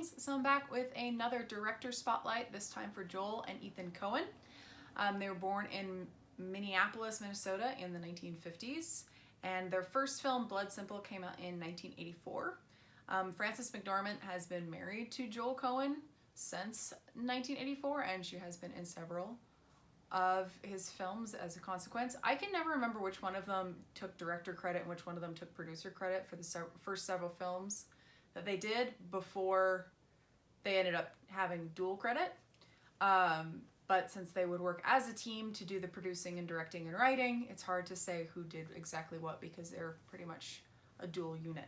things, so I'm back with another director spotlight, this time for Joel and Ethan Coen. They were born in Minneapolis, Minnesota in the 1950s, and their first film, Blood Simple, came out in 1984. Frances McDormand has been married to Joel Coen since 1984, and she has been in several of his films as a consequence. I can never remember which one of them took director credit and which one of them took producer credit for the first several films that they did before they ended up having dual credit. But since they would work as a team to do the producing and directing and writing, it's hard to say who did exactly what because they're pretty much a dual unit.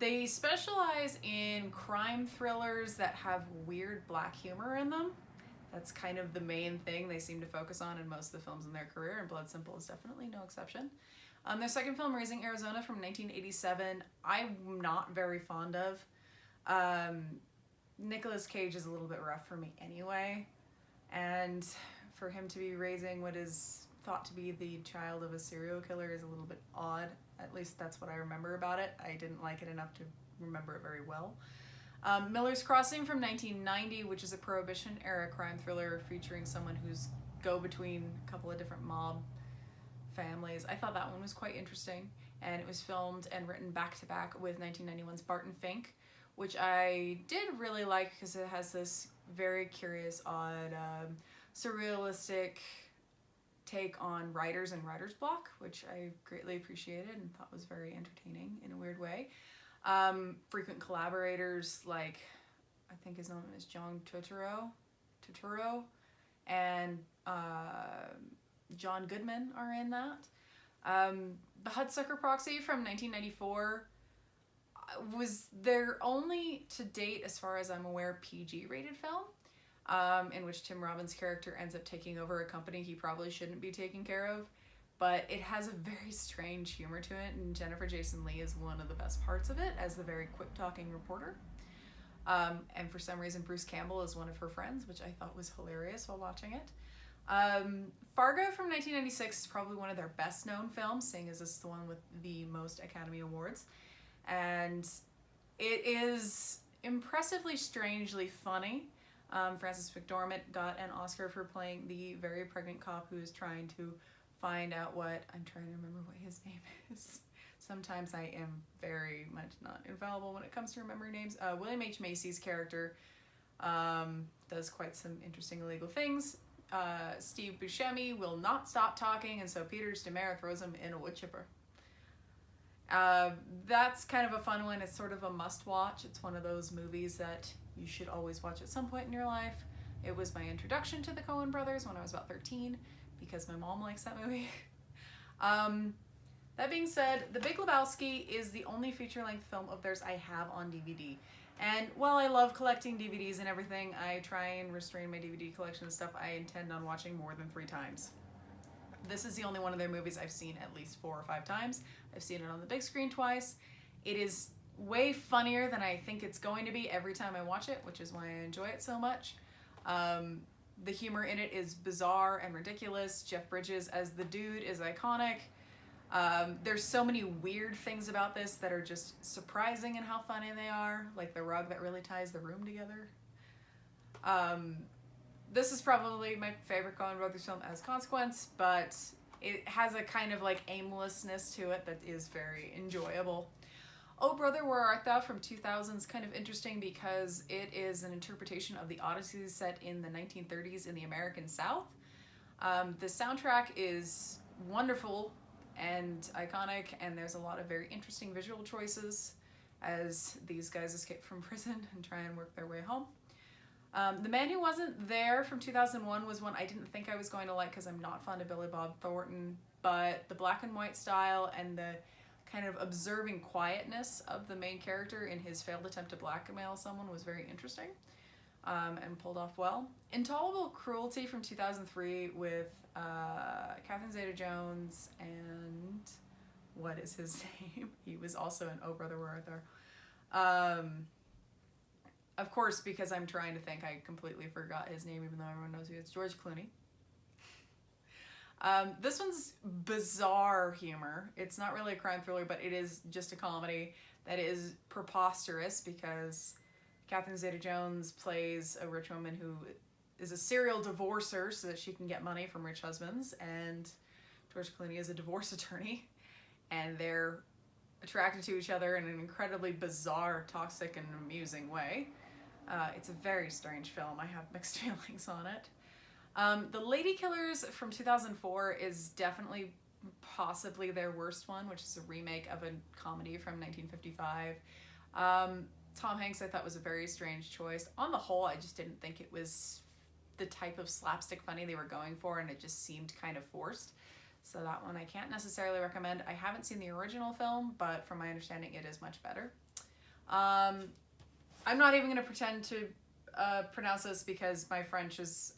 They specialize in crime thrillers that have weird black humor in them. That's kind of the main thing they seem to focus on in most of the films in their career, and Blood Simple is definitely no exception. Their second film, Raising Arizona from 1987, I'm not very fond of. Nicolas Cage is a little bit rough for me anyway, and for him to be raising what is thought to be the child of a serial killer is a little bit odd. At least that's what I remember about it. I didn't like it enough to remember it very well. Miller's Crossing from 1990, which is a Prohibition-era crime thriller featuring someone who's go-between a couple of different mob families. I thought that one was quite interesting, and it was filmed and written back-to-back with 1991's Barton Fink, which I did really like because it has this very curious, odd, surrealistic take on writers and writer's block, which I greatly appreciated and thought was very entertaining in a weird way. Frequent collaborators like, I think his name is John Turturro and John Goodman are in that. The Hudsucker Proxy from 1994 was their only, to date, as far as I'm aware, PG rated film, in which Tim Robbins' character ends up taking over a company he probably shouldn't be taking care of. But it has a very strange humor to it, and Jennifer Jason Leigh is one of the best parts of it as the very quick-talking reporter. And for some reason, Bruce Campbell is one of her friends, which I thought was hilarious while watching it. Fargo from 1996 is probably one of their best-known films, seeing as this is the one with the most Academy Awards. And it is impressively, strangely funny. Frances McDormand got an Oscar for playing the very pregnant cop who is trying to find out what, I'm trying to remember what his name is. Sometimes I am very much not infallible when it comes to remembering names. William H. Macy's character does quite some interesting illegal things. Steve Buscemi will not stop talking, and so Peter Stormare throws him in a wood chipper. That's kind of a fun one. It's sort of a must-watch. It's one of those movies that you should always watch at some point in your life. It was my introduction to the Coen brothers when I was about 13. Because my mom likes that movie. That being said, The Big Lebowski is the only feature-length film of theirs I have on DVD. And while I love collecting DVDs and everything, I try and restrain my DVD collection and stuff. I intend on watching more than 3 times. This is the only one of their movies I've seen at least 4 or 5 times. I've seen it on the big screen twice. It is way funnier than I think it's going to be every time I watch it, which is why I enjoy it so much. The humor in it is bizarre and ridiculous. Jeff Bridges as the dude is iconic. There's so many weird things about this that are just surprising in how funny they are, like the rug that really ties the room together. This is probably my favorite Coen Brothers film as a consequence, but it has a kind of like aimlessness to it that is very enjoyable. Oh Brother, Where Art Thou from 2000 is kind of interesting because it is an interpretation of the Odyssey set in the 1930s in the American South. The soundtrack is wonderful and iconic, and there's a lot of very interesting visual choices as these guys escape from prison and try and work their way home. The Man Who Wasn't There from 2001 was one I didn't think I was going to like because I'm not fond of Billy Bob Thornton, but the black and white style and the kind of observing quietness of the main character in his failed attempt to blackmail someone was very interesting, and pulled off well. Intolerable Cruelty from 2003 with Catherine Zeta-Jones and what is his name? He was also in Oh Brother, Where Art Thou? Of course, because I'm trying to think, I completely forgot his name, even though everyone knows who it's George Clooney. This one's bizarre humor. It's not really a crime thriller, but it is just a comedy that is preposterous because Catherine Zeta-Jones plays a rich woman who is a serial divorcer so that she can get money from rich husbands, and George Clooney is a divorce attorney, and they're attracted to each other in an incredibly bizarre, toxic, and amusing way. It's a very strange film. I have mixed feelings on it. The Ladykillers from 2004 is definitely possibly their worst one, which is a remake of a comedy from 1955. Tom Hanks I thought was a very strange choice. On the whole, I just didn't think it was the type of slapstick funny they were going for, and it just seemed kind of forced. So that one I can't necessarily recommend. I haven't seen the original film, but from my understanding it is much better. I'm not even going to pretend to pronounce this because my French is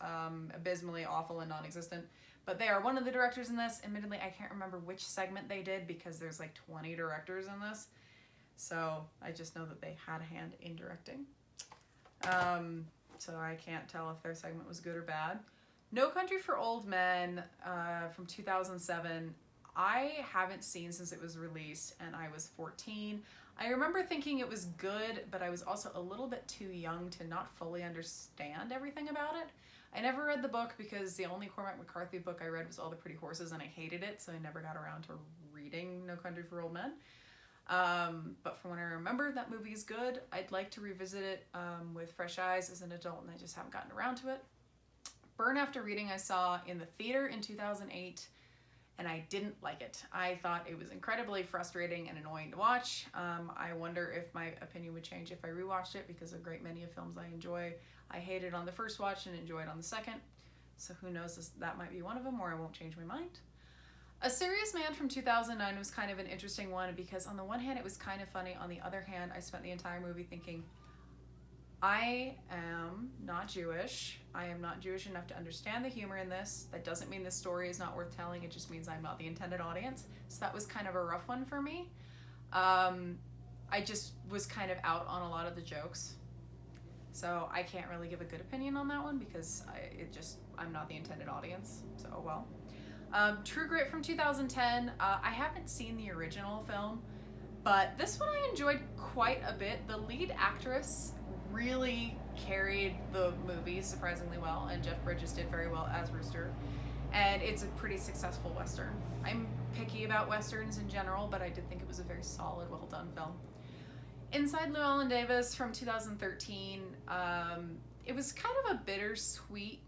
abysmally awful and non-existent, but they are one of the directors in this. Admittedly, I can't remember which segment they did because there's like 20 directors in this, so I just know that they had a hand in directing. So I can't tell if their segment was good or bad. No Country for Old Men from 2007, I haven't seen since it was released, and I was 14. I remember thinking it was good, but I was also a little bit too young to not fully understand everything about it. I never read the book because the only Cormac McCarthy book I read was All the Pretty Horses, and I hated it, so I never got around to reading No Country for Old Men. But from what I remember, that movie is good. I'd like to revisit it with fresh eyes as an adult, and I just haven't gotten around to it. Burn After Reading I saw in the theater in 2008, and I didn't like it. I thought it was incredibly frustrating and annoying to watch. I wonder if my opinion would change if I rewatched it, because a great many of films I enjoy, I hated on the first watch and enjoyed on the second. So who knows, that might be one of them, or I won't change my mind. A Serious Man from 2009 was kind of an interesting one because on the one hand it was kind of funny, on the other hand I spent the entire movie thinking, I am not Jewish. I am not Jewish enough to understand the humor in this. That doesn't mean this story is not worth telling. It just means I'm not the intended audience. So that was kind of a rough one for me. I just was kind of out on a lot of the jokes. So I can't really give a good opinion on that one because I'm not the intended audience. So, oh well. True Grit from 2010. I haven't seen the original film, but this one I enjoyed quite a bit. The lead actress really carried the movie surprisingly well, and Jeff Bridges did very well as Rooster, and it's a pretty successful Western. I'm picky about Westerns in general, but I did think it was a very solid, well done film. Inside Llewyn Davis from 2013. It was kind of a bittersweet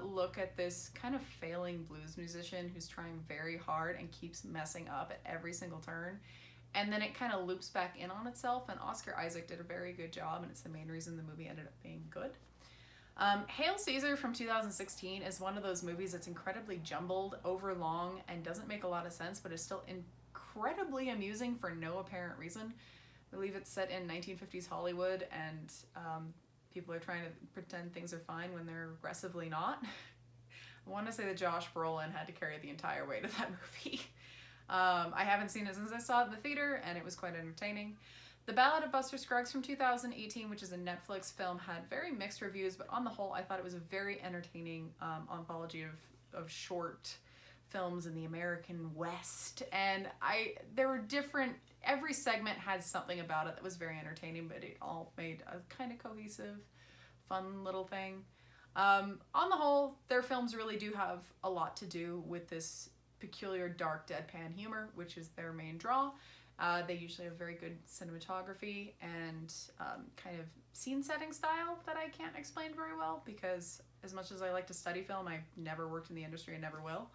look at this kind of failing blues musician who's trying very hard and keeps messing up at every single turn. And then it kind of loops back in on itself, and Oscar Isaac did a very good job, and it's the main reason the movie ended up being good. Hail Caesar from 2016 is one of those movies that's incredibly jumbled, overlong, and doesn't make a lot of sense, but is still incredibly amusing for no apparent reason. I believe it's set in 1950s Hollywood, and people are trying to pretend things are fine when they're aggressively not. I want to say that Josh Brolin had to carry the entire weight of that movie. I haven't seen it since I saw it in the theater, and it was quite entertaining. The Ballad of Buster Scruggs from 2018, which is a Netflix film, had very mixed reviews, but on the whole, I thought it was a very entertaining anthology of short films in the American West. And there were every segment had something about it that was very entertaining, but it all made a kind of cohesive, fun little thing. On the whole, their films really do have a lot to do with this peculiar dark deadpan humor, which is their main draw. They usually have very good cinematography and kind of scene setting style that I can't explain very well, because as much as I like to study film, I've never worked in the industry and never will.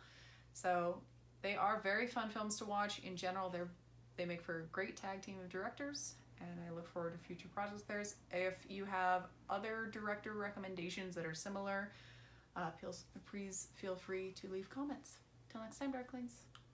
So they are very fun films to watch. In general, they make for a great tag team of directors, and I look forward to future projects of theirs. If you have other director recommendations that are similar, please feel free to leave comments. Till next time, Darklings.